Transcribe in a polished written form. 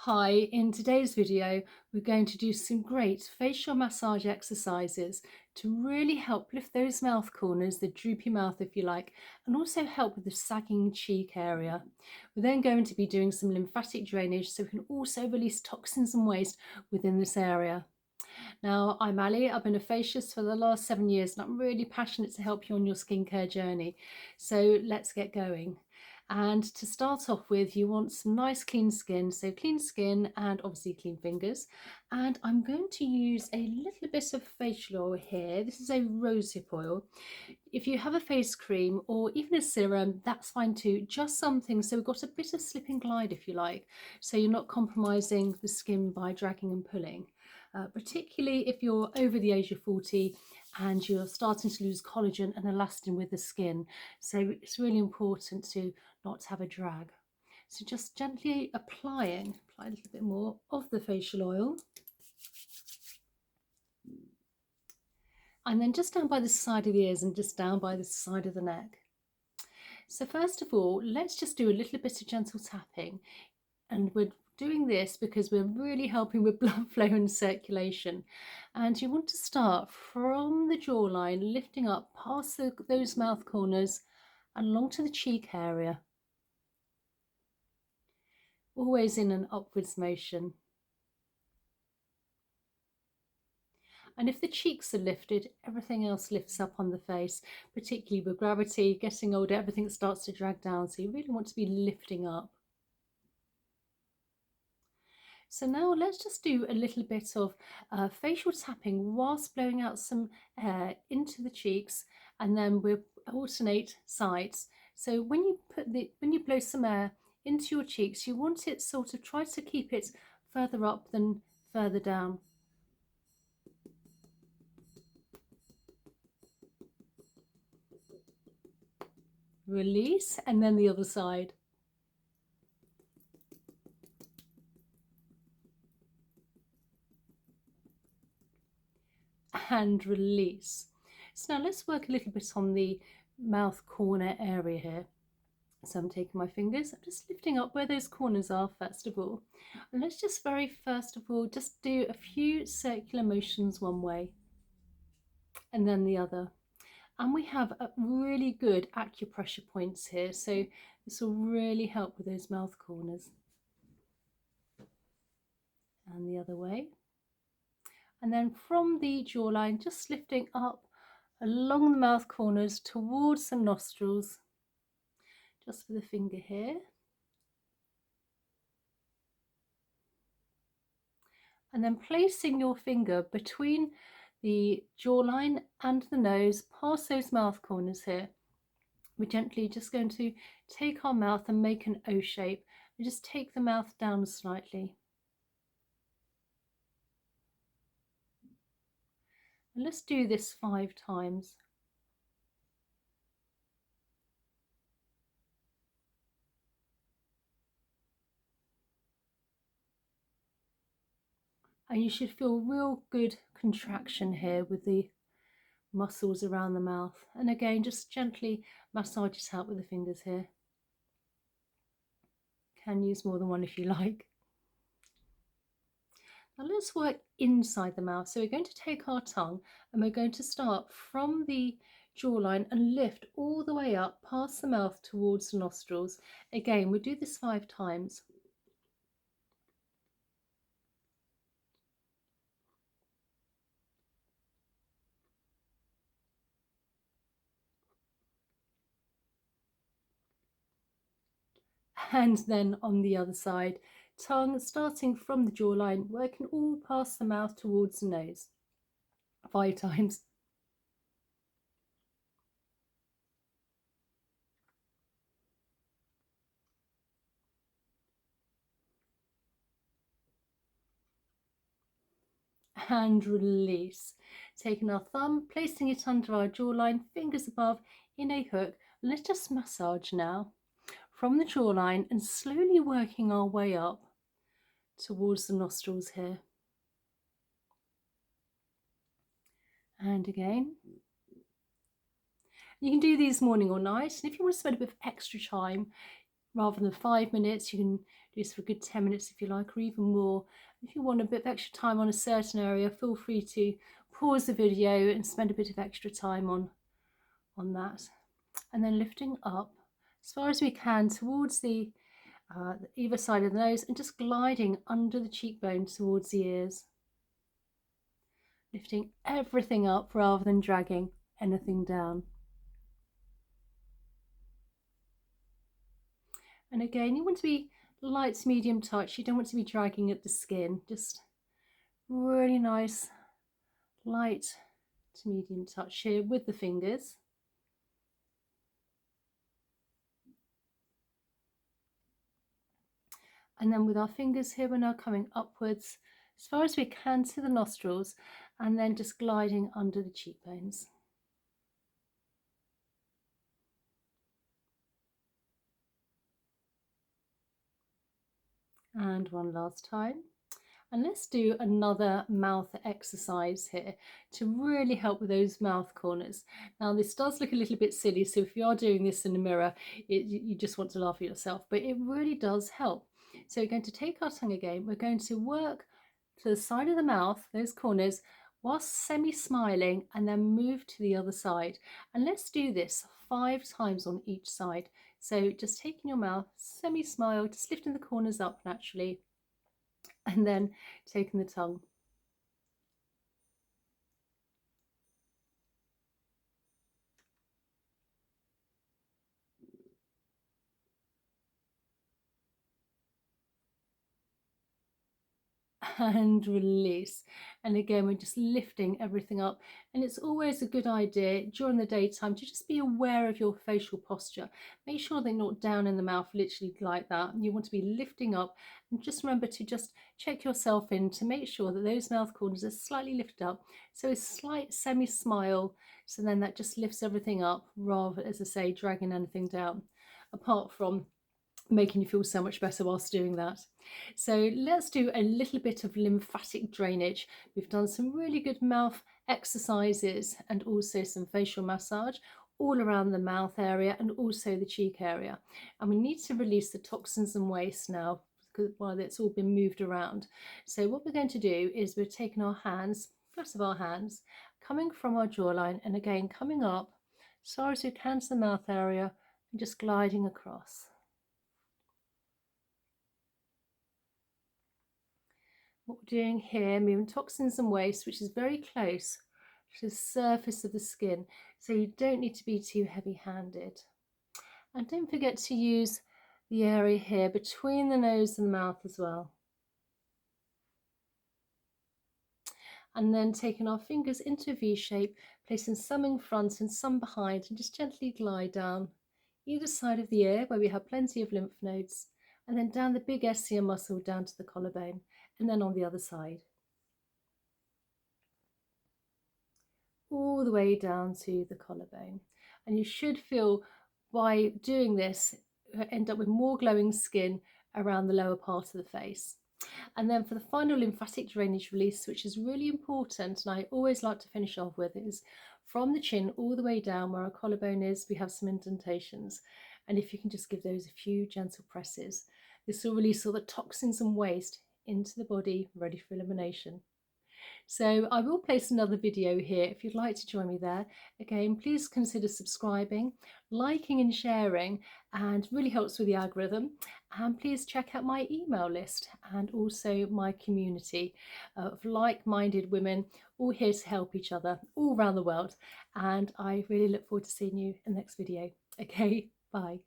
Hi, in today's video, we're going to do some great facial massage exercises to really help lift those mouth corners, the droopy mouth if you like, and also help with the sagging cheek area. We're then going to be doing some lymphatic drainage so we can also release toxins and waste within this area. Now, I'm Ali. I've been a facialist for the last 7 years and I'm really passionate to help you on your skincare journey. So let's get going. And to start off with, you want some nice clean skin. So clean skin and obviously clean fingers. And I'm going to use a little bit of facial oil here. This is a rosehip oil. If you have a face cream or even a serum, that's fine too. Just something so we've got a bit of slip and glide if you like. So you're not compromising the skin by dragging and pulling. Particularly if you're over the age of 40 and you're starting to lose collagen and elastin with the skin. So it's really important to not have a drag. So just gently apply a little bit more of the facial oil. And then just down by the side of the ears and just down by the side of the neck. So first of all, let's just do a little bit of gentle tapping. And we're doing this because we're really helping with blood flow and circulation. And you want to start from the jawline, lifting up past those mouth corners and along to the cheek area. Always in an upwards motion. And if the cheeks are lifted, everything else lifts up on the face, particularly with gravity, getting older, everything starts to drag down. So you really want to be lifting up. So now let's just do a little bit of facial tapping whilst blowing out some air into the cheeks, and then we'll alternate sides. So when you blow some air into your cheeks, you want it sort of try to keep it further up than further down. Release, and then the other side. And release. So now let's work a little bit on the mouth corner area here. So I'm taking my fingers, I'm just lifting up where those corners are first of all. And let's just first of all, just do a few circular motions one way and then the other. And we have a really good acupressure points here. So this will really help with those mouth corners. And the other way. And then from the jawline, just lifting up along the mouth corners towards the nostrils, just with the finger here. And then placing your finger between the jawline and the nose, past those mouth corners here. We're gently just going to take our mouth and make an O shape and just take the mouth down slightly. And let's do this 5 times. And you should feel real good contraction here with the muscles around the mouth. And again, just gently massage it out with the fingers here. Can use more than one if you like. Now let's work inside the mouth. So we're going to take our tongue and we're going to start from the jawline and lift all the way up past the mouth towards the nostrils. Again, we'll do this 5 times. And then on the other side, tongue starting from the jawline, working all past the mouth towards the nose. 5 times. And release. Taking our thumb, placing it under our jawline, fingers above in a hook. Let's just massage now from the jawline and slowly working our way up towards the nostrils here. And again. You can do these morning or night, and if you want to spend a bit of extra time, rather than 5 minutes, you can Do this for a good 10 minutes if you like, or even more. If you want a bit of extra time on a certain area, feel free to pause the video and spend a bit of extra time on that. And then lifting up as far as we can towards the either side of the nose and just gliding under the cheekbone towards the ears. Lifting everything up rather than dragging anything down. And again, you want to be light to medium touch. You don't want to be dragging at the skin. Just really nice, light to medium touch here with the fingers. And then with our fingers here, we're now coming upwards as far as we can to the nostrils and then just gliding under the cheekbones. And one last time. And let's do another mouth exercise here to really help with those mouth corners. Now this does look a little bit silly, so if you are doing this in the mirror, you just want to laugh at yourself, but it really does help. So we're going to take our tongue again, we're going to work to the side of the mouth, those corners, whilst semi-smiling, and then move to the other side. And let's do this 5 times on each side. So just taking your mouth, semi-smile, just lifting the corners up naturally, and then taking the tongue. And release. And again, we're just lifting everything up. And it's always a good idea during the daytime to just be aware of your facial posture. Make sure they're not down in the mouth, literally like that. You want to be lifting up, and just remember to just check yourself in to make sure that those mouth corners are slightly lifted up. So a slight semi-smile. So then that just lifts everything up rather, as I say, dragging anything down, apart from making you feel so much better whilst doing that. So let's do a little bit of lymphatic drainage. We've done some really good mouth exercises and also some facial massage all around the mouth area and also the cheek area. And we need to release the toxins and waste now while it's all been moved around. So what we're going to do is we're taking our hands, flaps of our hands, coming from our jawline and again coming up as far as we can to the mouth area and just gliding across. What we're doing here, moving toxins and waste, which is very close to the surface of the skin, so you don't need to be too heavy-handed. And don't forget to use the area here between the nose and the mouth as well. And then taking our fingers into a V shape, placing some in front and some behind, and just gently glide down either side of the ear where we have plenty of lymph nodes, and then down the big SCM muscle down to the collarbone, and then on the other side. All the way down to the collarbone. And you should feel, by doing this, end up with more glowing skin around the lower part of the face. And then for the final lymphatic drainage release, which is really important, and I always like to finish off with, is from the chin all the way down where our collarbone is, we have some indentations. And if you can just give those a few gentle presses, this will release all the toxins and waste into the body, ready for elimination. So I will place another video here if you'd like to join me there. Again, please consider subscribing, liking and sharing, and really helps with the algorithm. And please check out my email list and also my community of like-minded women, all here to help each other all around the world. And I really look forward to seeing you in the next video. Okay, bye.